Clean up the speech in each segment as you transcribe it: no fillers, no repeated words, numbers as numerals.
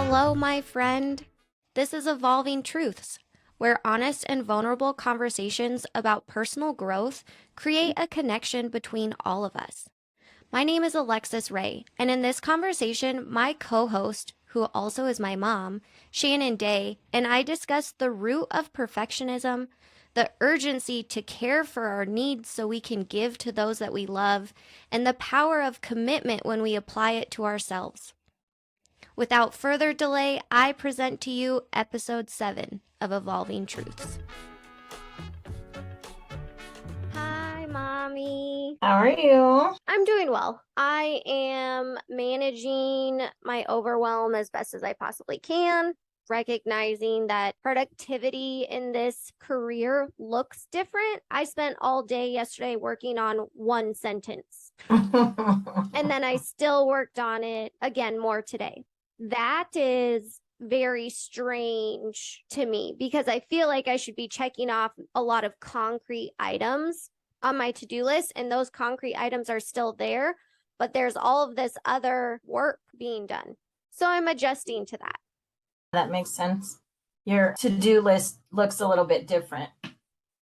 Hello, my friend. This is Evolving Truths, where honest and vulnerable conversations about personal growth create a connection between all of us. My name is Alexus Rae, and in this conversation, my co-host, who also is my mom, Shannon, and I discuss the root of perfectionism, the urgency to care for our needs so we can give to those that we love, and the power of commitment when we apply it to ourselves. Without further delay, I present to you episode 7 of Evolving Truths. Hi, Mommy. How are you? I'm doing well. I am managing my overwhelm as best as I possibly can, recognizing that productivity in this career looks different. I spent all day yesterday working on one sentence, and then I still worked on it again more today. That is very strange to me because I feel like I should be checking off a lot of concrete items on my to-do list, and those concrete items are still there, but there's all of this other work being done. So I'm adjusting to that. That makes sense. Your to-do list looks a little bit different.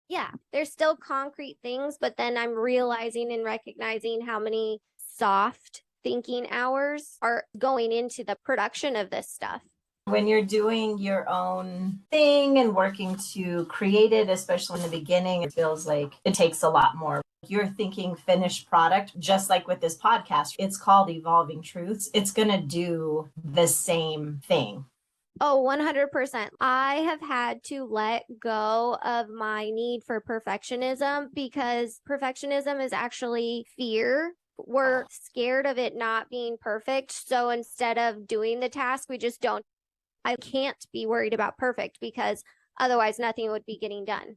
Yeah, there's still concrete things, but then I'm realizing and recognizing how many soft thinking hours are going into the production of this stuff. When you're doing your own thing and working to create it, especially in the beginning, it feels like it takes a lot more. You're thinking finished product, just like with this podcast. It's called Evolving Truths. It's going to do the same thing. Oh, 100%. I have had to let go of my need for perfectionism because perfectionism is actually fear. We're scared of it not being perfect. So instead of doing the task, we just don't. I can't be worried about perfect because otherwise nothing would be getting done.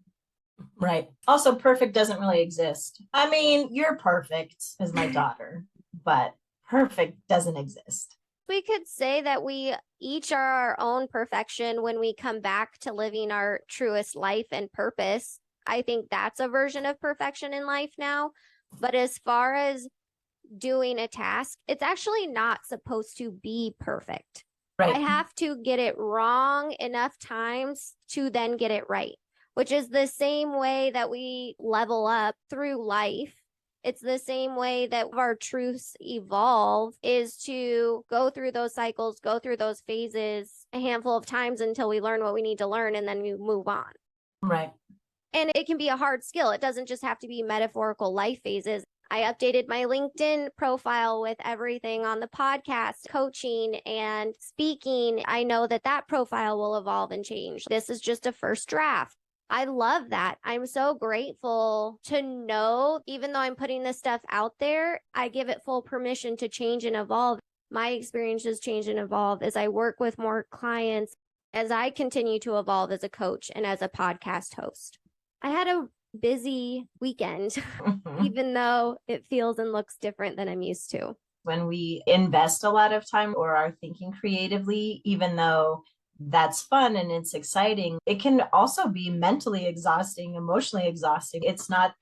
Right. Also, perfect doesn't really exist. I mean, you're perfect as my daughter, but perfect doesn't exist. We could say that we each are our own perfection when we come back to living our truest life and purpose. I think that's a version of perfection in life now. But as far as doing a task, it's actually not supposed to be perfect. Right. I have to get it wrong enough times to then get it right, which is the same way that we level up through life. It's the same way that our truths evolve, is to go through those cycles, go through those phases a handful of times until we learn what we need to learn, and then we move on. Right. And it can be a hard skill. It doesn't just have to be metaphorical life phases. I updated my LinkedIn profile with everything on the podcast, coaching and speaking. I know that that profile will evolve and change. This is just a first draft. I love that. I'm so grateful to know, even though I'm putting this stuff out there, I give it full permission to change and evolve. My experiences change and evolve as I work with more clients, as I continue to evolve as a coach and as a podcast host. I had a busy weekend, even though it feels and looks different than I'm used to. When we invest a lot of time or are thinking creatively, even though that's fun and it's exciting, it can also be mentally exhausting, emotionally exhausting. It's not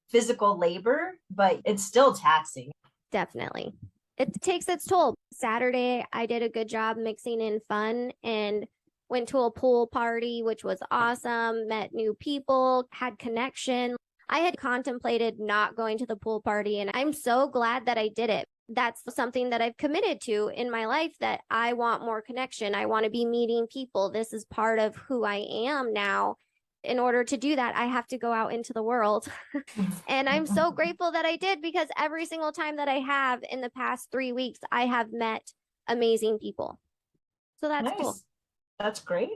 physical labor, but it's still taxing. Definitely. It takes its toll. Saturday, I did a good job mixing in fun and went to a pool party, which was awesome, met new people, had connection. I had contemplated not going to the pool party, and I'm so glad that I did it. That's something that I've committed to in my life, that I want more connection. I want to be meeting people. This is part of who I am now. In order to do that, I have to go out into the world. And I'm so grateful that I did, because every single time that I have in the past 3 weeks, I have met amazing people. So that's Nice. cool. That's great.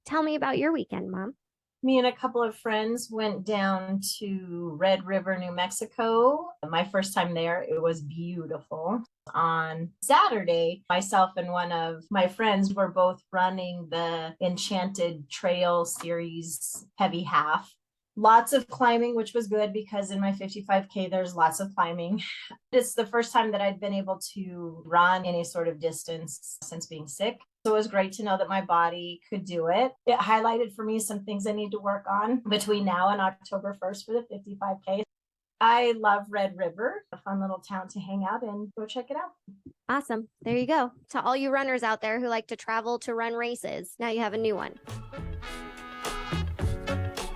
Tell me about your weekend, Mom. Me and a couple of friends went down to Red River, New Mexico. My first time there, it was beautiful. On Saturday, myself and one of my friends were both running the Enchanted Trail Series heavy half. Lots of climbing, which was good because in my 55K, there's lots of climbing. It's the first time that I'd been able to run any sort of distance since being sick. So it was great to know that my body could do it. It highlighted for me some things I need to work on between now and October 1st for the 55K. I love Red River, a fun little town to hang out in. Go check it out. Awesome. There you go. To all you runners out there who like to travel to run races, now you have a new one.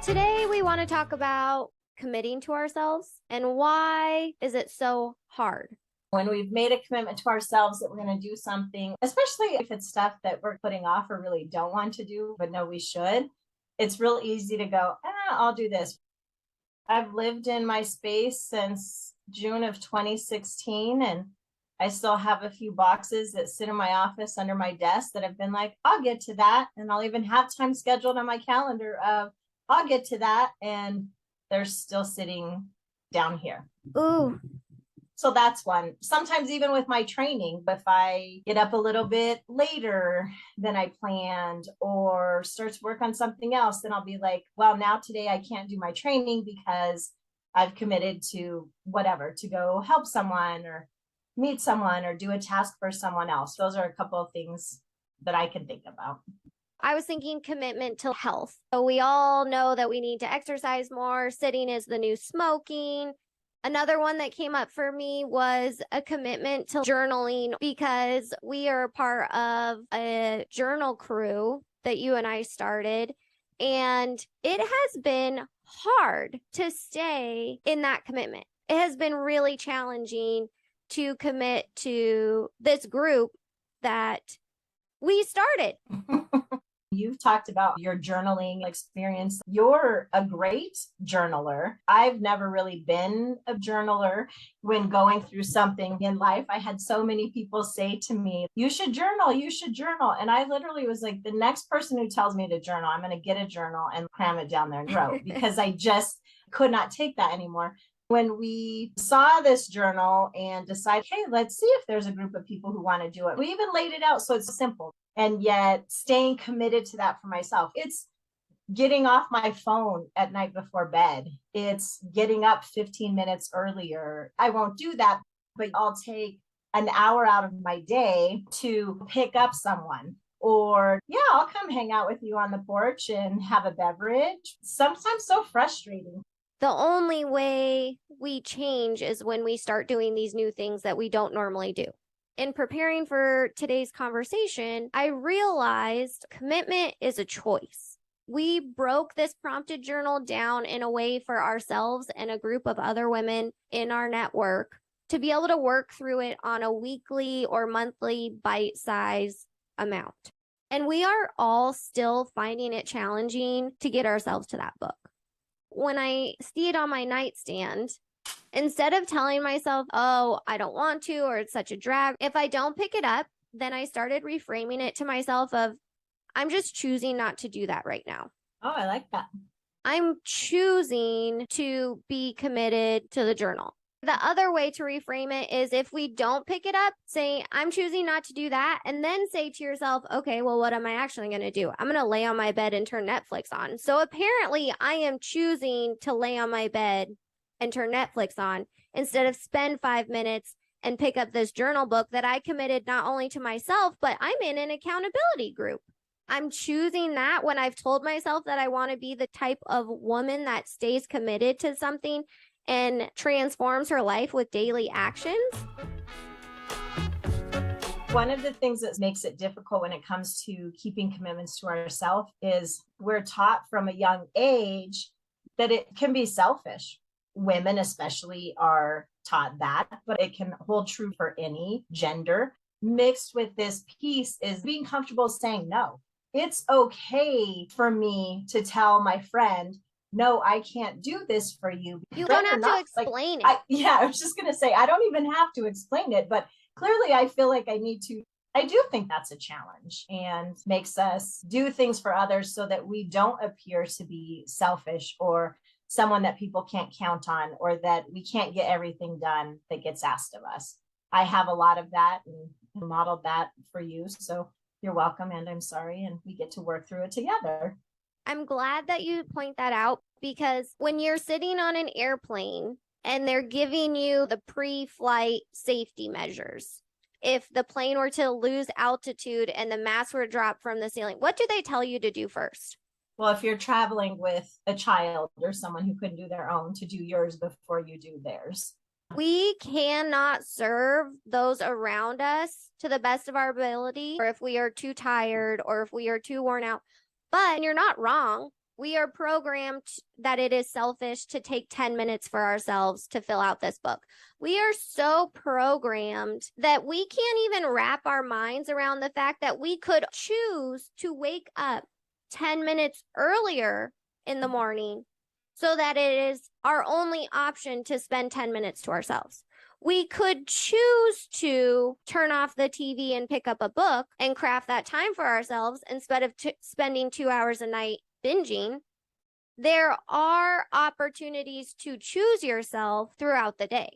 Today, we want to talk about committing to ourselves and why is it so hard? When we've made a commitment to ourselves that we're going to do something, especially if it's stuff that we're putting off or really don't want to do, but know we should, it's real easy to go, I'll do this. I've lived in my space since June of 2016, and I still have a few boxes that sit in my office under my desk that have been like, I'll get to that. And I'll even have time scheduled on my calendar of, I'll get to that. And they're still sitting down here. Ooh. So that's one. Sometimes even with my training, if I get up a little bit later than I planned or start to work on something else, then I'll be like, well, now today I can't do my training because I've committed to whatever, to go help someone or meet someone or do a task for someone else. Those are a couple of things that I can think about. I was thinking commitment to health. So we all know that we need to exercise more. Sitting is the new smoking. Another one that came up for me was a commitment to journaling because we are part of a journal crew that you and I started. And it has been hard to stay in that commitment. It has been really challenging to commit to this group that we started. You've talked about your journaling experience. You're a great journaler. I've never really been a journaler. When going through something in life, I had so many people say to me, you should journal, you should journal. And I literally was like, the next person who tells me to journal, I'm going to get a journal and cram it down their throat because I just could not take that anymore. When we saw this journal and decided, hey, let's see if there's a group of people who want to do it. We even laid it out so it's simple. And yet staying committed to that for myself. It's getting off my phone at night before bed. It's getting up 15 minutes earlier. I won't do that, but I'll take an hour out of my day to pick up someone. Or, yeah, I'll come hang out with you on the porch and have a beverage. Sometimes so frustrating. The only way we change is when we start doing these new things that we don't normally do. In preparing for today's conversation, I realized commitment is a choice. We broke this prompted journal down in a way for ourselves and a group of other women in our network to be able to work through it on a weekly or monthly bite-size amount. And we are all still finding it challenging to get ourselves to that book. When I see it on my nightstand, instead of telling myself, oh, I don't want to, or it's such a drag, if I don't pick it up, then I started reframing it to myself of, I'm just choosing not to do that right now. Oh, I like that. I'm choosing to be committed to the journal. The other way to reframe it is if we don't pick it up, say, I'm choosing not to do that, and then say to yourself, okay, well, what am I actually going to do? I'm going to lay on my bed and turn Netflix on. So apparently I am choosing to lay on my bed and turn Netflix on instead of spend 5 minutes and pick up this journal book that I committed not only to myself, but I'm in an accountability group. I'm choosing that when I've told myself that I want to be the type of woman that stays committed to something and transforms her life with daily actions. One of the things that makes it difficult when it comes to keeping commitments to ourselves is we're taught from a young age that it can be selfish. Women especially are taught that, but it can hold true for any gender. Mixed with this piece is being comfortable saying no. It's okay for me to tell my friend, no, I can't do this for you. You don't have to explain it. I was just going to say, I don't even have to explain it, but clearly I feel like I need to. I do think that's a challenge and makes us do things for others so that we don't appear to be selfish or someone that people can't count on, or that we can't get everything done that gets asked of us. I have a lot of that and modeled that for you. So you're welcome. And I'm sorry. And we get to work through it together. I'm glad that you point that out, because when you're sitting on an airplane and they're giving you the pre-flight safety measures, if the plane were to lose altitude and the mask were dropped from the ceiling, what do they tell you to do first? Well, if you're traveling with a child or someone who couldn't do their own, to do yours before you do theirs. We cannot serve those around us to the best of our ability, or if we are too tired or if we are too worn out. But you're not wrong. We are programmed that it is selfish to take 10 minutes for ourselves to fill out this book. We are so programmed that we can't even wrap our minds around the fact that we could choose to wake up 10 minutes earlier in the morning so that it is our only option to spend 10 minutes to ourselves. We could choose to turn off the TV and pick up a book and craft that time for ourselves instead of spending 2 hours a night binging. There are opportunities to choose yourself throughout the day.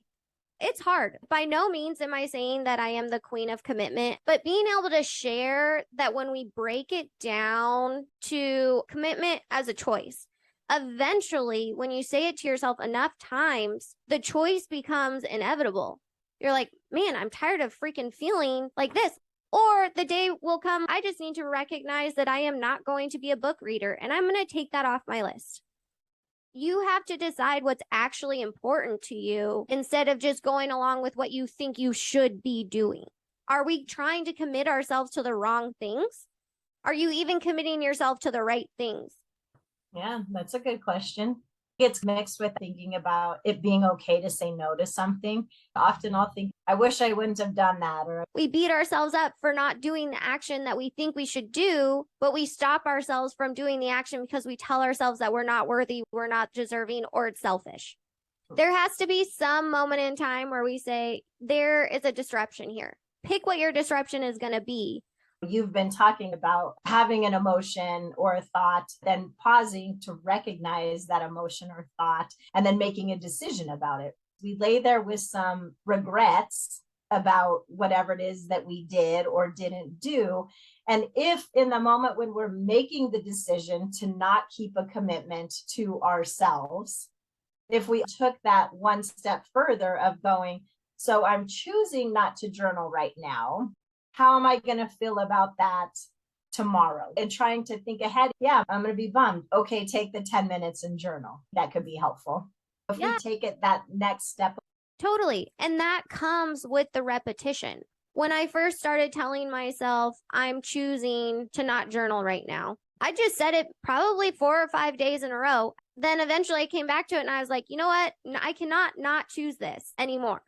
It's hard. By no means am I saying that I am the queen of commitment, but being able to share that when we break it down to commitment as a choice, eventually, when you say it to yourself enough times, the choice becomes inevitable. You're like, man, I'm tired of freaking feeling like this. Or the day will come, I just need to recognize that I am not going to be a book reader and I'm going to take that off my list. You have to decide what's actually important to you instead of just going along with what you think you should be doing. Are we trying to commit ourselves to the wrong things? Are you even committing yourself to the right things? Yeah, that's a good question. It's mixed with thinking about it being okay to say no to something. Often I'll think, I wish I wouldn't have done that. Or we beat ourselves up for not doing the action that we think we should do, but we stop ourselves from doing the action because we tell ourselves that we're not worthy, we're not deserving, or it's selfish. There has to be some moment in time where we say, there is a disruption here. Pick what your disruption is going to be. You've been talking about having an emotion or a thought, then pausing to recognize that emotion or thought, and then making a decision about it. We lay there with some regrets about whatever it is that we did or didn't do. And if in the moment when we're making the decision to not keep a commitment to ourselves, if we took that one step further of going, so I'm choosing not to journal right now, how am I going to feel about that tomorrow? And trying to think ahead. Yeah, I'm going to be bummed. Okay, take the 10 minutes and journal. That could be helpful. If we take it that next step. Totally. And that comes with the repetition. When I first started telling myself I'm choosing to not journal right now, I just said it probably 4 or 5 days in a row. Then eventually I came back to it and I was like, you know what? I cannot not choose this anymore.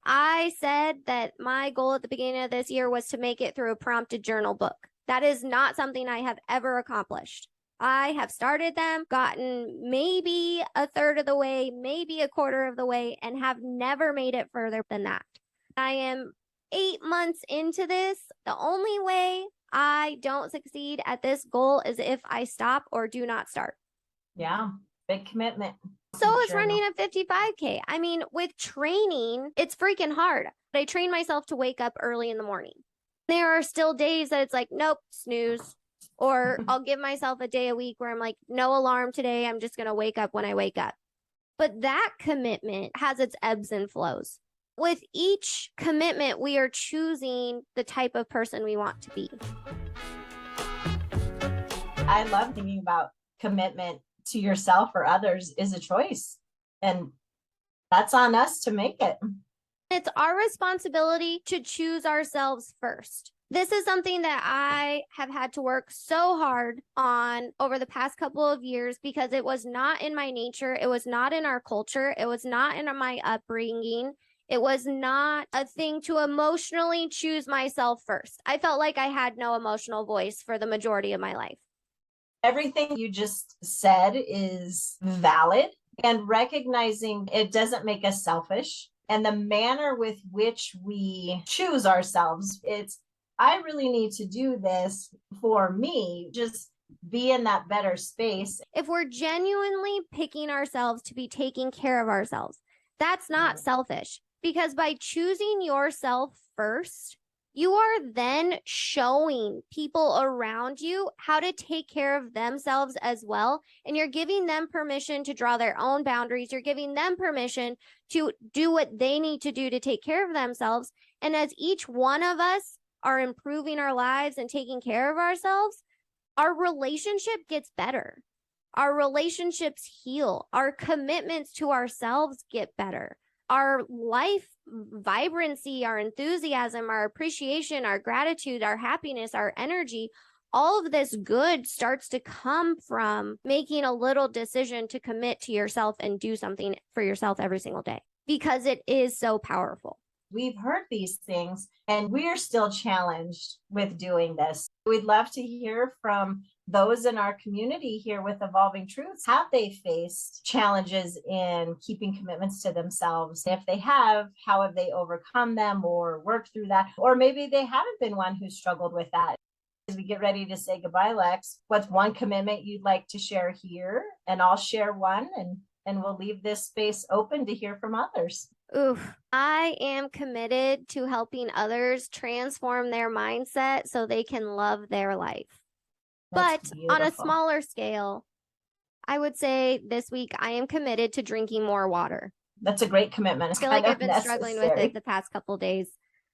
I said that my goal at the beginning of this year was to make it through a prompted journal book. That is not something I have ever accomplished. I have started them, gotten maybe a third of the way, maybe a quarter of the way, and have never made it further than that. I am 8 months into this. The only way I don't succeed at this goal is if I stop or do not start. Yeah, big commitment. So is running a 55K. I mean, with training, it's freaking hard. I train myself to wake up early in the morning. There are still days that it's like, nope, snooze. Or I'll give myself a day a week where I'm like, no alarm today. I'm just going to wake up when I wake up. But that commitment has its ebbs and flows. With each commitment, we are choosing the type of person we want to be. I love thinking about commitment to yourself or others is a choice. And that's on us to make it. It's our responsibility to choose ourselves first. This is something that I have had to work so hard on over the past couple of years because it was not in my nature. It was not in our culture. It was not in my upbringing. It was not a thing to emotionally choose myself first. I felt like I had no emotional voice for the majority of my life. Everything you just said is valid, and recognizing it doesn't make us selfish. And the manner with which we choose ourselves, it's, I really need to do this for me, just be in that better space. If we're genuinely picking ourselves to be taking care of ourselves, that's not selfish, because by choosing yourself first, you are then showing people around you how to take care of themselves as well. And you're giving them permission to draw their own boundaries. You're giving them permission to do what they need to do to take care of themselves. And as each one of us are improving our lives and taking care of ourselves, our relationship gets better. Our relationships heal. Our commitments to ourselves get better. Our life vibrancy, our enthusiasm, our appreciation, our gratitude, our happiness, our energy, all of this good starts to come from making a little decision to commit to yourself and do something for yourself every single day, because it is so powerful. We've heard these things and we're still challenged with doing this. We'd love to hear from those in our community here with Evolving Truths. Have they faced challenges in keeping commitments to themselves? If they have, how have they overcome them or worked through that? Or maybe they haven't been one who struggled with that. As we get ready to say goodbye, Lex, what's one commitment you'd like to share here? And I'll share one, and we'll leave this space open to hear from others. Oof. I am committed to helping others transform their mindset so they can love their life. That's but on a beautiful. smaller scale, I would say this week I am committed to drinking more water. That's a great commitment. I feel like I've been struggling with it the past couple of days.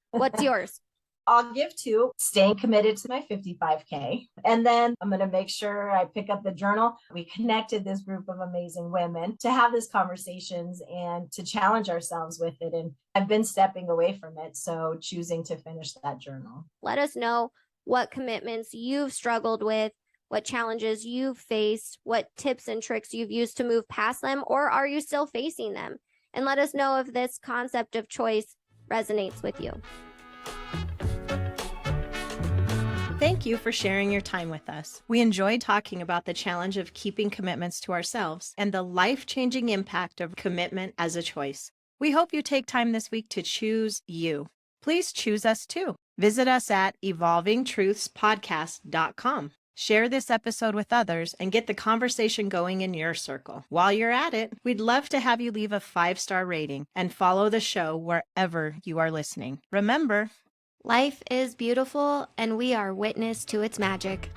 What's yours? I'll give two: staying committed to my 55K. And then I'm going to make sure I pick up the journal. We connected this group of amazing women to have these conversations and to challenge ourselves with it. And I've been stepping away from it. So choosing to finish that journal. Let us know what commitments you've struggled with, what challenges you've faced, what tips and tricks you've used to move past them, or are you still facing them? And let us know if this concept of choice resonates with you. Thank you for sharing your time with us. We enjoyed talking about the challenge of keeping commitments to ourselves and the life-changing impact of commitment as a choice. We hope you take time this week to choose you. Please choose us too. Visit us at evolvingtruthspodcast.com. Share this episode with others and get the conversation going in your circle. While you're at it, we'd love to have you leave a 5-star rating and follow the show wherever you are listening. Remember, life is beautiful, and we are witness to its magic.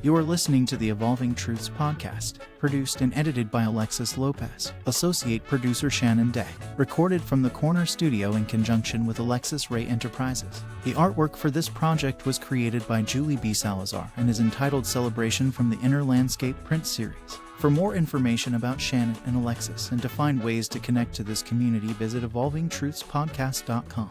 You are listening to the Evolving Truths podcast, produced and edited by Alexus Lopez, associate producer Shannon Day, recorded from the Corner Studio in conjunction with Alexus Rae Enterprises. The artwork for this project was created by Julie B. Salazar and is entitled Celebration from the Inner Landscape print series. For more information about Shannon and Alexus and to find ways to connect to this community, visit evolvingtruthspodcast.com.